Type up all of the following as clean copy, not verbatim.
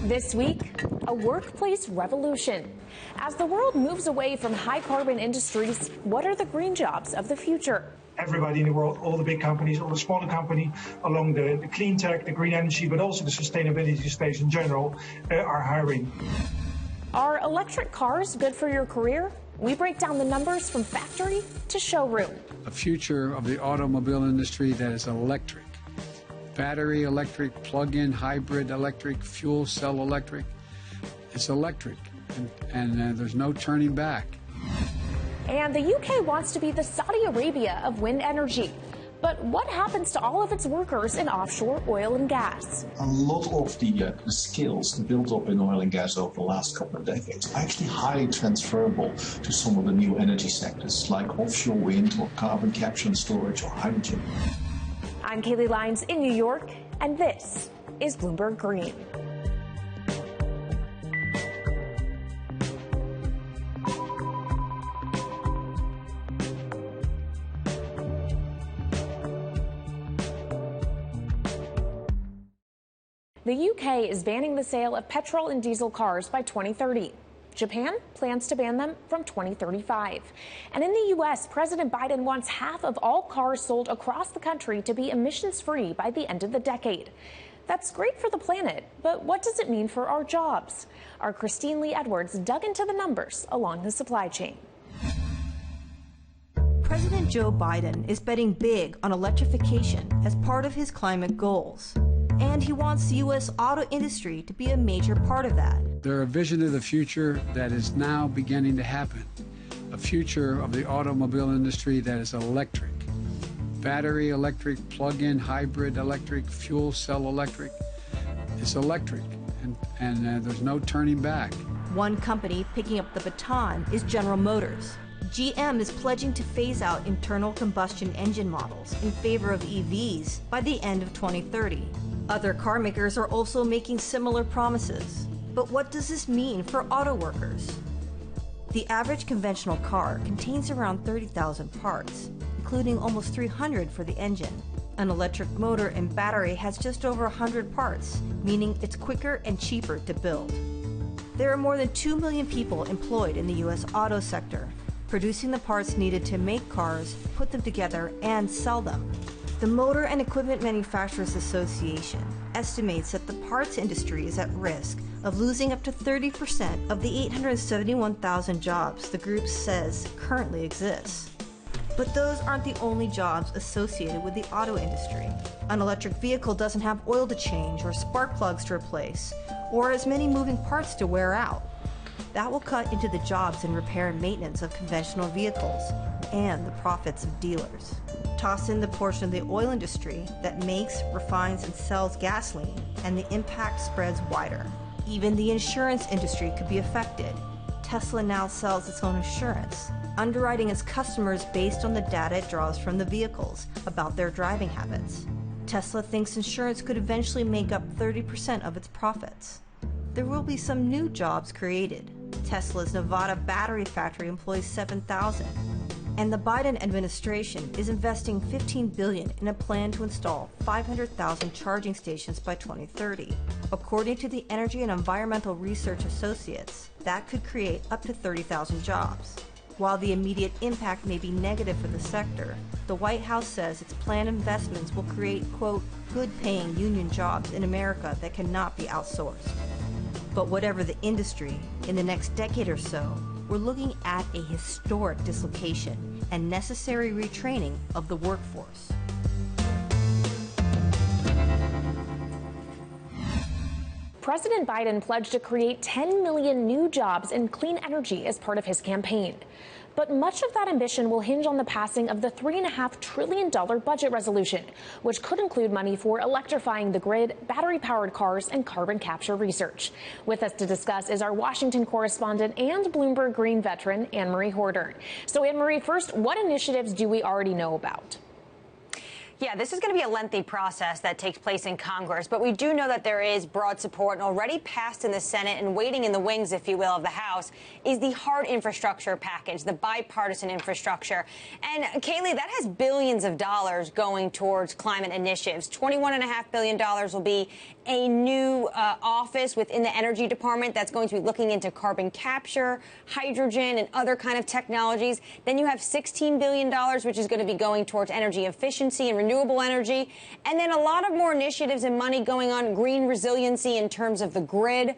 This week, a workplace revolution. As the world moves away from high-carbon industries, what are the green jobs of the future? Everybody in the world, all the big companies, all the smaller companies, along the clean tech, the green energy, but also the sustainability space in general, are hiring. Are electric cars good for your career? We break down the numbers from factory to showroom. A future of the automobile industry that is electric. Battery electric, plug-in hybrid electric, fuel cell electric. It's electric, and there's no turning back. And the UK wants to be the Saudi Arabia of wind energy. But what happens to all of its workers in offshore oil and gas? A lot of the skills built up in oil and gas over the last couple of decades are actually highly transferable to some of the new energy sectors like offshore wind or carbon capture and storage or hydrogen. I'm Kaylee Lyons in New York, and this is Bloomberg Green. The UK is banning the sale of petrol and diesel cars by 2030. Japan plans to ban them from 2035. And in the U.S., President Biden wants half of all cars sold across the country to be emissions-free by the end of the decade. That's great for the planet, but what does it mean for our jobs? Our Christine Lee Edwards dug into the numbers along the supply chain. President Joe Biden is betting big on electrification as part of his climate goals. And he wants the U.S. auto industry to be a major part of that. They're a vision of the future that is now beginning to happen. A future of the automobile industry that is electric. Battery electric, plug-in hybrid electric, fuel cell electric. It's electric, and there's no turning back. One company picking up the baton is General Motors. GM is pledging to phase out internal combustion engine models in favor of EVs by the end of 2030. Other car makers are also making similar promises. But what does this mean for auto workers? The average conventional car contains around 30,000 parts, including almost 300 for the engine. An electric motor and battery has just over 100 parts, meaning it's quicker and cheaper to build. There are more than 2 million people employed in the U.S. auto sector, producing the parts needed to make cars, put them together, and sell them. The Motor and Equipment Manufacturers Association estimates that the parts industry is at risk of losing up to 30% of the 871,000 jobs the group says currently exists. But those aren't the only jobs associated with the auto industry. An electric vehicle doesn't have oil to change or spark plugs to replace, or as many moving parts to wear out. That will cut into the jobs in repair and maintenance of conventional vehicles and the profits of dealers. Toss in the portion of the oil industry that makes, refines, and sells gasoline, and the impact spreads wider. Even the insurance industry could be affected. Tesla now sells its own insurance, underwriting its customers based on the data it draws from the vehicles about their driving habits. Tesla thinks insurance could eventually make up 30% of its profits. There will be some new jobs created. Tesla's Nevada battery factory employs 7,000. And the Biden administration is investing $15 billion in a plan to install 500,000 charging stations by 2030. According to the Energy and Environmental Research Associates, that could create up to 30,000 jobs. While the immediate impact may be negative for the sector, the White House says its planned investments will create, quote, good-paying union jobs in America that cannot be outsourced. But whatever the industry, in the next decade or so, we're looking at a historic dislocation and necessary retraining of the workforce. President Biden pledged to create 10 million new jobs in clean energy as part of his campaign. But much of that ambition will hinge on the passing of the $3.5 trillion budget resolution, which could include money for electrifying the grid, battery-powered cars, and carbon capture research. With us to discuss is our Washington correspondent and Bloomberg Green veteran, Anne Marie Horder. So, Anne Marie, first, what initiatives do we already know about? Yeah, this is going to be a lengthy process that takes place in Congress, but we do know that there is broad support and already passed in the Senate and waiting in the wings, if you will, of the House is the hard infrastructure package, the bipartisan infrastructure. And Kaylee, that has billions of dollars going towards climate initiatives. $21.5 billion will be a new office within the Energy Department that's going to be looking into carbon capture, hydrogen, and other kind of technologies. Then you have $16 billion, which is going to be going towards energy efficiency and renewable energy. And then a lot of more initiatives and money going on green resiliency in terms of the grid,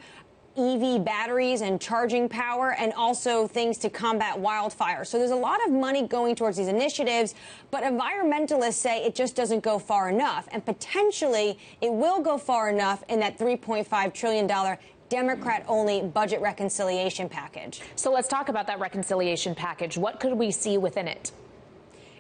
EV batteries and charging power, and also things to combat wildfire. So there's a lot of money going towards these initiatives, but environmentalists say it just doesn't go far enough. And potentially it will go far enough in that $3.5 trillion Democrat-only budget reconciliation package. So let's talk about that reconciliation package. What could we see within it?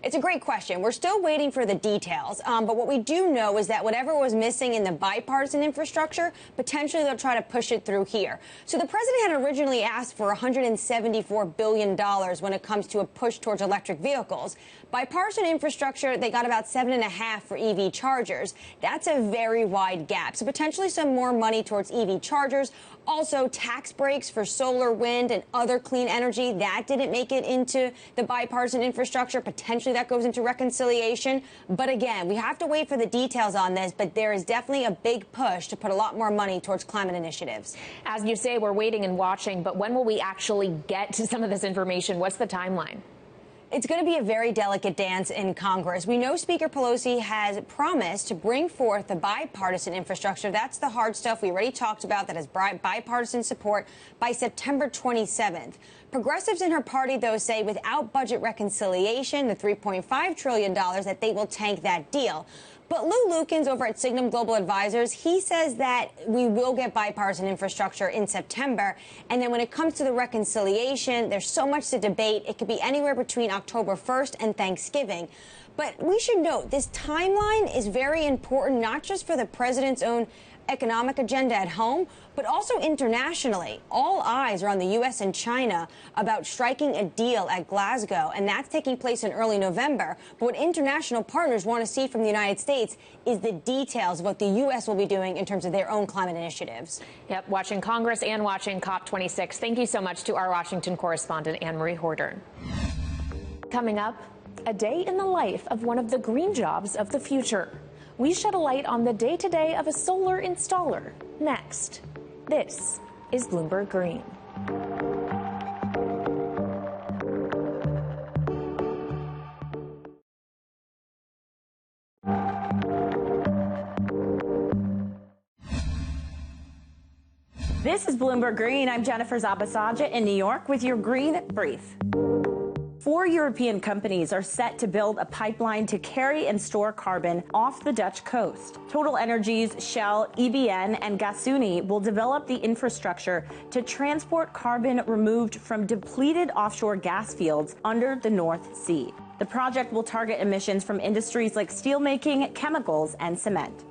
It's a great question. We're still waiting for the details. But what we do know is that whatever was missing in the bipartisan infrastructure, potentially they'll try to push it through here. So the president had originally asked for $174 billion when it comes to a push towards electric vehicles. Bipartisan infrastructure, they got about $7.5 for EV chargers. That's a very wide gap. So potentially some more money towards EV chargers. Also, tax breaks for solar, wind, and other clean energy. That didn't make it into the bipartisan infrastructure. Potentially that goes into reconciliation. But again, we have to wait for the details on this. But there is definitely a big push to put a lot more money towards climate initiatives. As you say, we're waiting and watching. But when will we actually get to some of this information? What's the timeline? It's going to be a very delicate dance in Congress. We know Speaker Pelosi has promised to bring forth the bipartisan infrastructure. That's the hard stuff we already talked about that has bipartisan support by September 27th. Progressives in her party, though, say without budget reconciliation, the $3.5 trillion, that they will tank that deal. But Lou Lukens over at Signum Global Advisors, he says that we will get bipartisan infrastructure in September. And then when it comes to the reconciliation, there's so much to debate. It could be anywhere between October 1st and Thanksgiving. But we should note this timeline is very important, not just for the president's own economic agenda at home, but also internationally. All eyes are on the U.S. and China about striking a deal at Glasgow, and that's taking place in early November. But what international partners want to see from the United States is the details of what the U.S. will be doing in terms of their own climate initiatives. Yep, watching Congress and watching COP26. Thank you so much to our Washington correspondent, Anne-Marie Horder. Coming up, a day in the life of one of the green jobs of the future. We shed a light on the day-to-day of a solar installer. Next, this is Bloomberg Green. This is Bloomberg Green. I'm Jennifer Zabasaja in New York with your Green Brief. 4 European companies are set to build a pipeline to carry and store carbon off the Dutch coast. Total Energies, Shell, EBN, and Gasunie will develop the infrastructure to transport carbon removed from depleted offshore gas fields under the North Sea. The project will target emissions from industries like steelmaking, chemicals, and cement.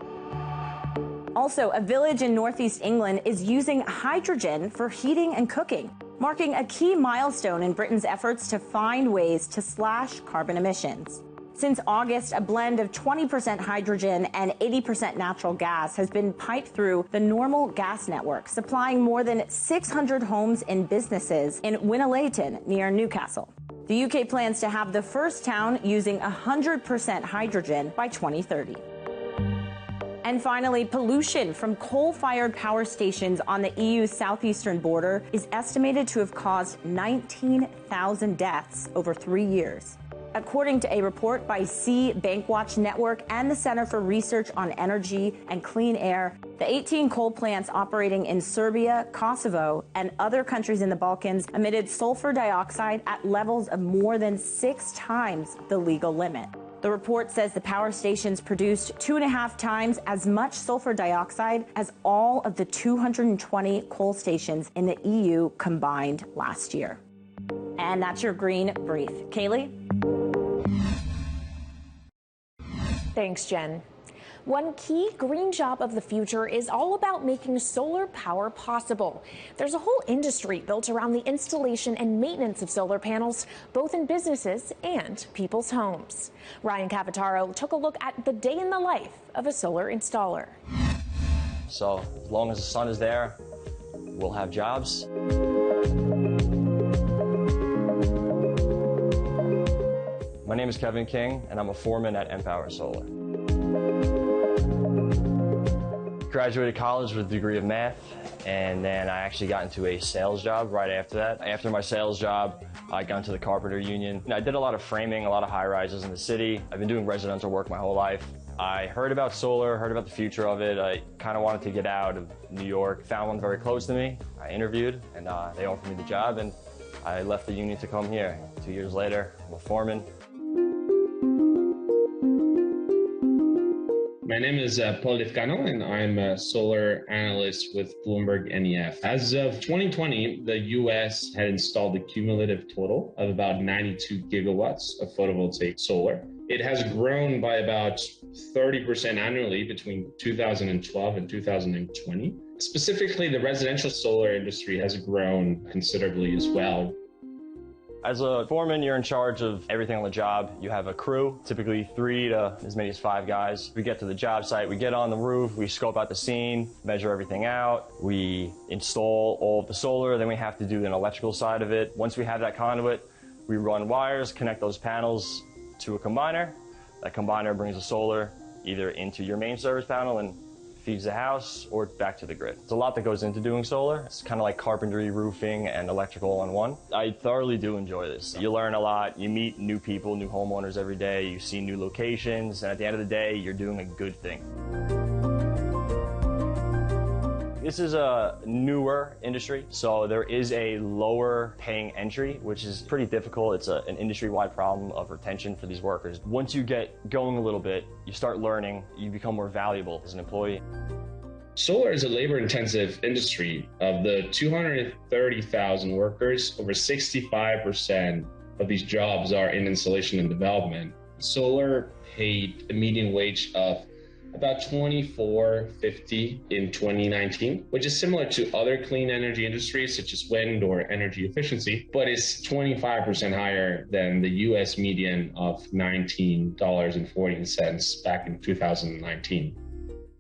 Also, a village in northeast England is using hydrogen for heating and cooking, marking a key milestone in Britain's efforts to find ways to slash carbon emissions. Since August, a blend of 20% hydrogen and 80% natural gas has been piped through the normal gas network, supplying more than 600 homes and businesses in Winnalayton near Newcastle. The UK plans to have the first town using 100% hydrogen by 2030. And finally, pollution from coal-fired power stations on the EU's southeastern border is estimated to have caused 19,000 deaths over 3 years. According to a report by Sea Bankwatch Network and the Center for Research on Energy and Clean Air, the 18 coal plants operating in Serbia, Kosovo, and other countries in the Balkans emitted sulfur dioxide at levels of more than 6 times the legal limit. The report says the power stations produced 2.5 times as much sulfur dioxide as all of the 220 coal stations in the EU combined last year. And that's your Green Brief. Kaylee? Thanks, Jen. One key green job of the future is all about making solar power possible. There's a whole industry built around the installation and maintenance of solar panels, both in businesses and people's homes. Ryan Cavataro took a look at the day in the life of a solar installer. So as long as the sun is there, we'll have jobs. My name is Kevin King, and I'm a foreman at Empower Solar. Graduated college with a degree of math, and then I actually got into a sales job right after that. After my sales job, I got into the carpenter union. I did a lot of framing, a lot of high-rises in the city. I've been doing residential work my whole life. I heard about solar, heard about the future of it. I kind of wanted to get out of New York, found one very close to me. I interviewed, and they offered me the job, and I left the union to come here. 2 years later, I'm a foreman. My name is Paul Lefcano, and I'm a solar analyst with Bloomberg NEF. As of 2020, the U.S. had installed a cumulative total of about 92 gigawatts of photovoltaic solar. It has grown by about 30% annually between 2012 and 2020. Specifically, the residential solar industry has grown considerably as well. As a foreman, you're in charge of everything on the job. You have a crew, typically 3 to as many as 5 guys. We get to the job site, we get on the roof, we scope out the scene, measure everything out, we install all of the solar, then we have to do an electrical side of it. Once we have that conduit, we run wires, connect those panels to a combiner. That combiner brings the solar either into your main service panel and feeds the house or back to the grid. It's a lot that goes into doing solar. It's kind of like carpentry, roofing, and electrical all in one. I thoroughly do enjoy this. You learn a lot, you meet new people, new homeowners every day, you see new locations, and at the end of the day, you're doing a good thing. This is a newer industry, so there is a lower paying entry, which is pretty difficult. It's an industry-wide problem of retention for these workers. Once you get going a little bit, you start learning, you become more valuable as an employee. Solar is a labor-intensive industry. Of the 230,000 workers, over 65% of these jobs are in installation and development. Solar paid a median wage of about $24.50 in 2019, which is similar to other clean energy industries such as wind or energy efficiency, but is 25% higher than the US median of $19.40 back in 2019.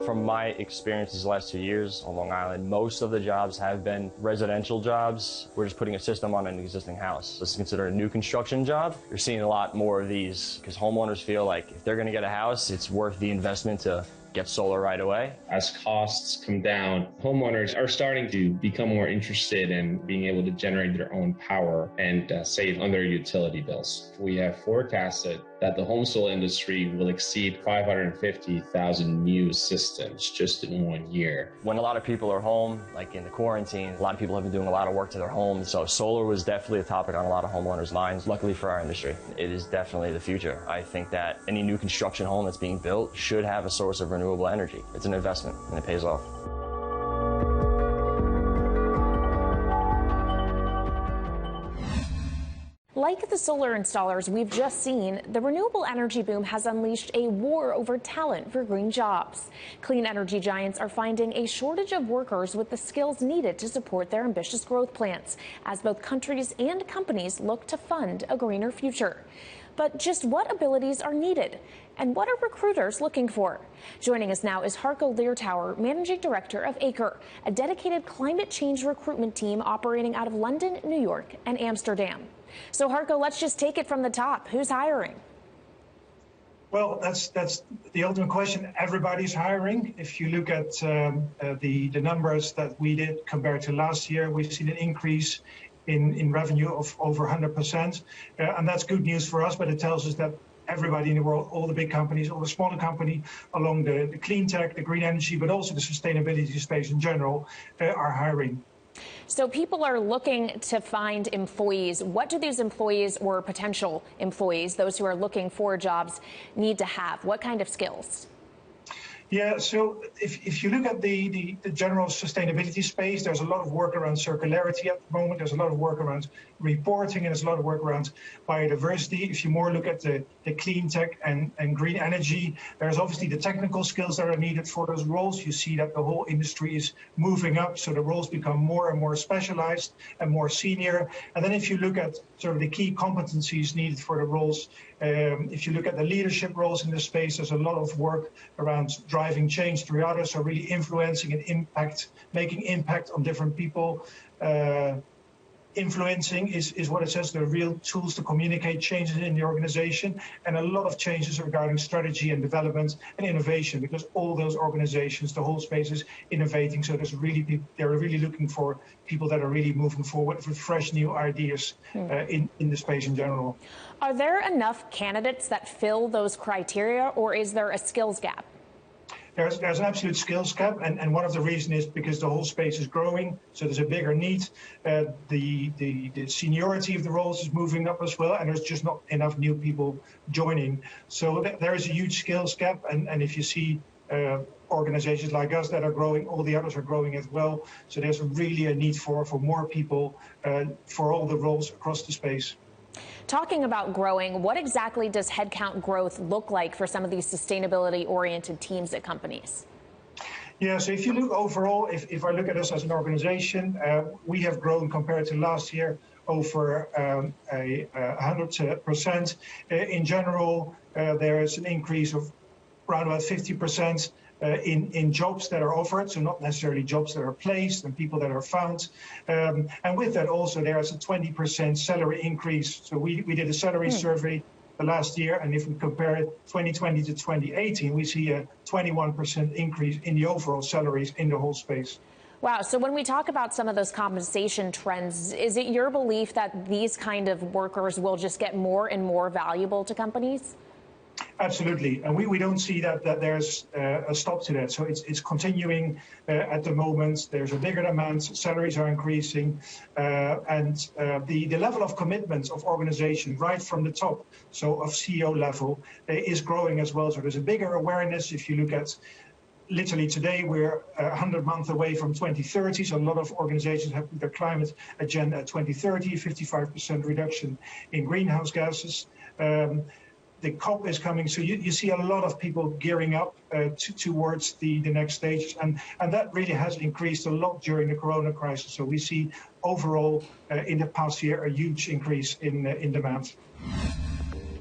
From my experiences the last 2 years on Long Island, most of the jobs have been residential jobs. We're just putting a system on an existing house. This is considered a new construction job. You're seeing a lot more of these because homeowners feel like if they're going to get a house, it's worth the investment to get solar right away. As costs come down, homeowners are starting to become more interested in being able to generate their own power and save on their utility bills. We have forecasted that the home solar industry will exceed 550,000 new systems just in 1 year. When a lot of people are home, like in the quarantine, a lot of people have been doing a lot of work to their homes, so solar was definitely a topic on a lot of homeowners' minds. Luckily for our industry, it is definitely the future. I think that any new construction home that's being built should have a source of renewable energy. It's an investment and it pays off. Like the solar installers we've just seen, the renewable energy boom has unleashed a war over talent for green jobs. Clean energy giants are finding a shortage of workers with the skills needed to support their ambitious growth plans, as both countries and companies look to fund a greener future. But just what abilities are needed? And what are recruiters looking for? Joining us now is Harko Leertouwer, Managing Director of ACRE, a dedicated climate change recruitment team operating out of London, New York, and Amsterdam. So, Harko, let's just take it from the top. Who's hiring? Well, that's the ultimate question. Everybody's hiring. If you look at the numbers that we did compared to last year, we've seen an increase in revenue of over 100%. And that's good news for us, but it tells us that everybody in the world, all the big companies, all the smaller companies along the clean tech, the green energy, but also the sustainability space in general, are hiring. So people are looking to find employees. What do these employees or potential employees, those who are looking for jobs, need to have? What kind of skills? Yeah, so if you look at the general sustainability space, there's a lot of work around circularity at the moment. There's a lot of work around reporting, and there's a lot of work around biodiversity. If you more look at the clean tech and green energy, there's obviously the technical skills that are needed for those roles. You see that the whole industry is moving up, so the roles become more and more specialized and more senior. And then if you look at sort of the key competencies needed for the roles, if you look at the leadership roles in this space, there's a lot of work around driving change through others, so really influencing and making impact on different people. Influencing is what it says, the real tools to communicate changes in the organization, and a lot of changes regarding strategy and development and innovation, because all those organizations, the whole space is innovating. So they're really looking for people that are really moving forward with fresh new ideas in the space in general. Are there enough candidates that fill those criteria, or is there a skills gap? There's an absolute skills gap, and one of the reasons is because the whole space is growing, so there's a bigger need. The seniority of the roles is moving up as well, and there's just not enough new people joining. So there is a huge skills gap, and if you see organizations like us that are growing, all the others are growing as well. So there's really a need for more people for all the roles across the space. Talking about growing, what exactly does headcount growth look like for some of these sustainability-oriented teams at companies? Yeah, so if you look overall, if I look at us as an organization, we have grown compared to last year over 100%. In general, there is an increase of around about 50%. In jobs that are offered, so not necessarily jobs that are placed and people that are found. And with that also, there is a 20% salary increase. So we did a salary survey the last year, and if we compare it 2020 to 2018, we see a 21% increase in the overall salaries in the whole space. Wow. So when we talk about some of those compensation trends, is it your belief that these kind of workers will just get more and more valuable to companies? Absolutely, and we don't see that there's a stop to that. So it's continuing at the moment. There's a bigger demand, salaries are increasing, and the level of commitment of organization right from the top, so of CEO level, is growing as well. So there's a bigger awareness. If you look at literally today, we're 100 months away from 2030, so a lot of organizations have their climate agenda at 2030, 55% reduction in greenhouse gases. The COP is coming, so you see a lot of people gearing up towards the next stage, and that really has increased a lot during the corona crisis. So we see overall in the past year a huge increase in demand.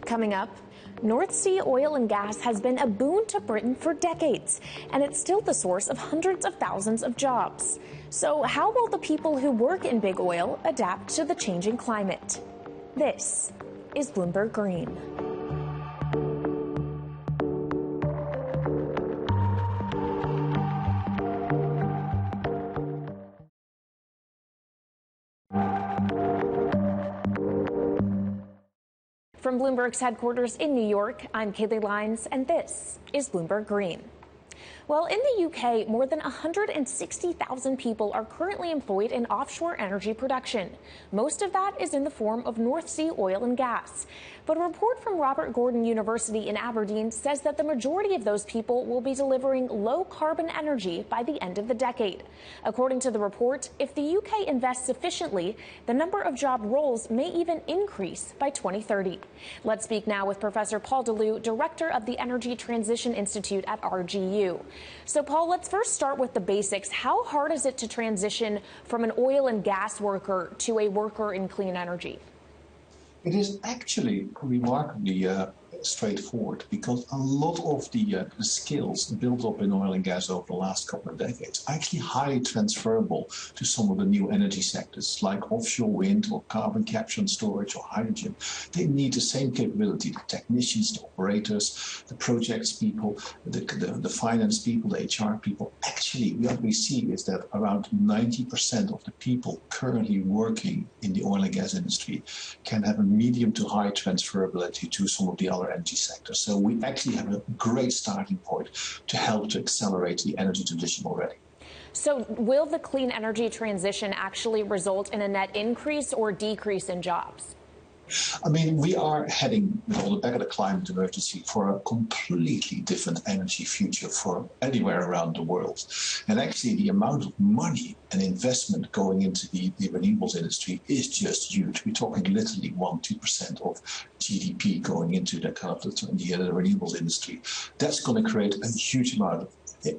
Coming up, North Sea oil and gas has been a boon to Britain for decades, and it's still the source of hundreds of thousands of jobs. So how will the people who work in big oil adapt to the changing climate? This is Bloomberg Green. From Bloomberg's headquarters in New York, I'm Kaylee Lyons, and this is Bloomberg Green. Well, in the UK, more than 160,000 people are currently employed in offshore energy production. Most of that is in the form of North Sea oil and gas. But a report from Robert Gordon University in Aberdeen says that the majority of those people will be delivering low-carbon energy by the end of the decade. According to the report, if the UK invests sufficiently, the number of job roles may even increase by 2030. Let's speak now with Professor Paul DeLue, Director of the Energy Transition Institute at RGU. So, Paul, let's first start with the basics. How hard is it to transition from an oil and gas worker to a worker in clean energy? It is actually remarkably straightforward, because a lot of the skills built up in oil and gas over the last couple of decades are actually highly transferable to some of the new energy sectors like offshore wind or carbon capture and storage or hydrogen. They need the same capability, the technicians, the operators, the projects people, the finance people, the HR people. Actually, what we see is that around 90% of the people currently working in the oil and gas industry can have a medium to high transferability to some of the other energy sector. So we actually have a great starting point to help to accelerate the energy transition already. So will the clean energy transition actually result in a net increase or decrease in jobs? I mean, we are heading on the back of the climate emergency for a completely different energy future for anywhere around the world. And actually, the amount of money and investment going into the renewables industry is just huge. We're talking literally 1-2% of GDP going into the kind of the renewables industry. That's going to create a huge amount of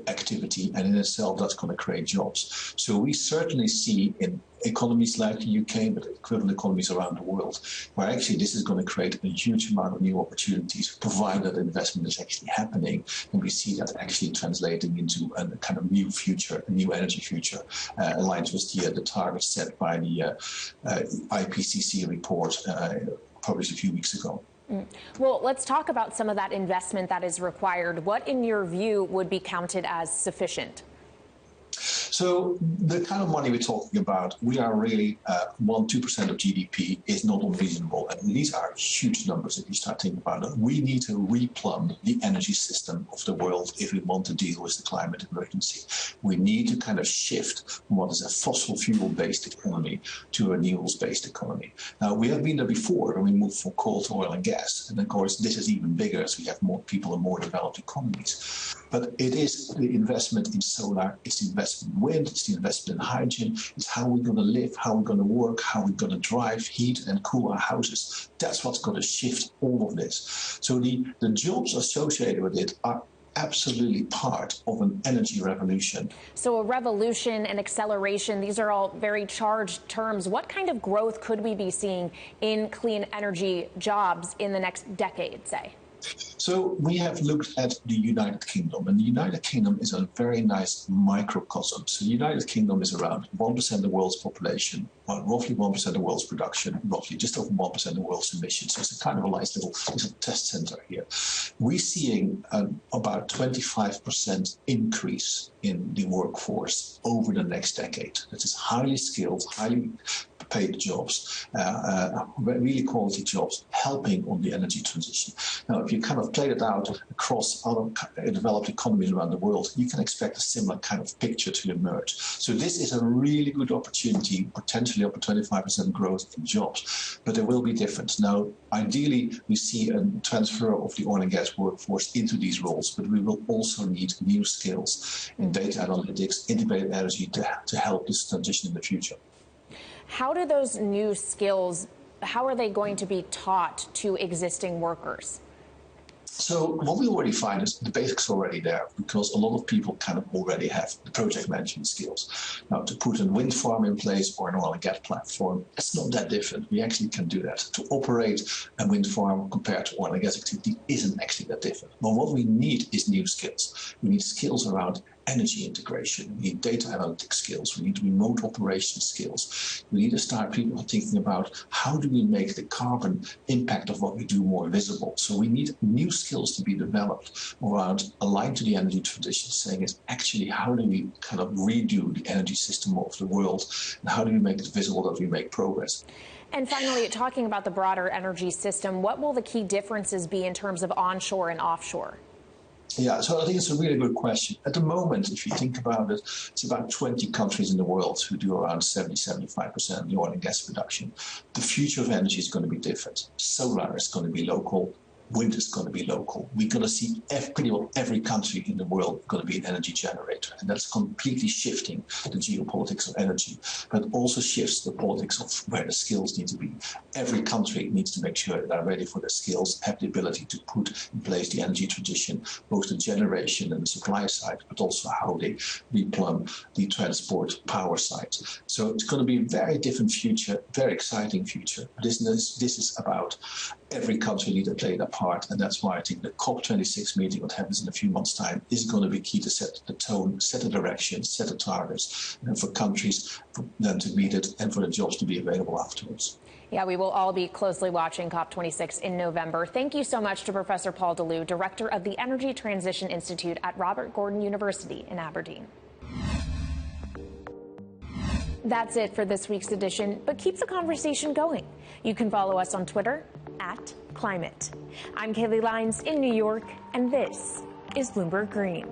activity, and in itself, that's going to create jobs. So we certainly see in economies like the UK, but equivalent economies around the world, where actually this is going to create a huge amount of new opportunities, provided investment is actually happening. And we see that actually translating into a kind of new future, a new energy future, aligned with the targets set by the IPCC report published a few weeks ago. Well, let's talk about some of that investment that is required. What, in your view, would be counted as sufficient? So the kind of money we're talking about, we are really 1-2% of GDP is not unreasonable. And these are huge numbers if you start thinking about it. We need to replumb the energy system of the world if we want to deal with the climate emergency. We need to kind of shift from what is a fossil fuel-based economy to a renewables-based economy. Now, we have been there before when we moved from coal to oil and gas. And of course, this is even bigger as we have more people in more developed economies. But it is the investment in solar, it's the investment in wind, it's the investment in hydrogen, it's how we're going to live, how we're going to work, how we're going to drive, heat and cool our houses. That's what's going to shift all of this. So the jobs associated with it are absolutely part of an energy revolution. So a revolution and acceleration, these are all very charged terms. What kind of growth could we be seeing in clean energy jobs in the next decade, say? So we have looked at the United Kingdom, and the United Kingdom is a very nice microcosm. So the United Kingdom is around 1% of the world's population, roughly 1% of the world's production, roughly just over 1% of the world's emissions. So it's a kind of a nice little test center here. We're seeing about 25% increase in the workforce over the next decade. That is highly skilled, highly paid jobs, really quality jobs, helping on the energy transition. Now, if you kind of play it out across other developed economies around the world, you can expect a similar kind of picture to emerge. So this is a really good opportunity, potentially up to 25% growth in jobs, but it will be different. Now, ideally, we see a transfer of the oil and gas workforce into these roles, but we will also need new skills in data analytics, integrated energy to help this transition in the future. How do those new skills, how are they going to be taught to existing workers? So what we already find is the basics already there, because a lot of people kind of already have the project management skills. Now, to put a wind farm in place or an oil and gas platform, it's not that different. We actually can do that. To operate a wind farm compared to oil and gas activity isn't actually that different. But what we need is new skills. We need skills around energy integration, we need data analytics skills, we need remote operation skills. We need to start people thinking about how do we make the carbon impact of what we do more visible. So we need new skills to be developed around aligned to the energy transition, saying is actually how do we kind of redo the energy system of the world, and how do we make it visible that we make progress. And finally, talking about the broader energy system, what will the key differences be in terms of onshore and offshore? Yeah, so I think it's a really good question. At the moment, if you think about it, it's about 20 countries in the world who do around 70-75% of the oil and gas production. The future of energy is going to be different. Solar is going to be local. Wind is going to be local. We're going to see pretty well every country in the world going to be an energy generator. And that's completely shifting the geopolitics of energy, but also shifts the politics of where the skills need to be. Every country needs to make sure that they're ready for their skills, have the ability to put in place the energy transition, both the generation and the supply side, but also how they replumb the transport power side. So it's going to be a very different future, very exciting future. This is about every country need to play their part, and that's why I think the COP26 meeting, what happens in a few months' time, is going to be key to set the tone, set the direction, set the targets, and for countries for them to meet it and for the jobs to be available afterwards. Yeah, we will all be closely watching COP26 in November. Thank you so much to Professor Paul Deleu, Director of the Energy Transition Institute at Robert Gordon University in Aberdeen. That's it for this week's edition, but keep the conversation going. You can follow us on Twitter @Climate. I'm Kaylee Lines in New York, and this is Bloomberg Green.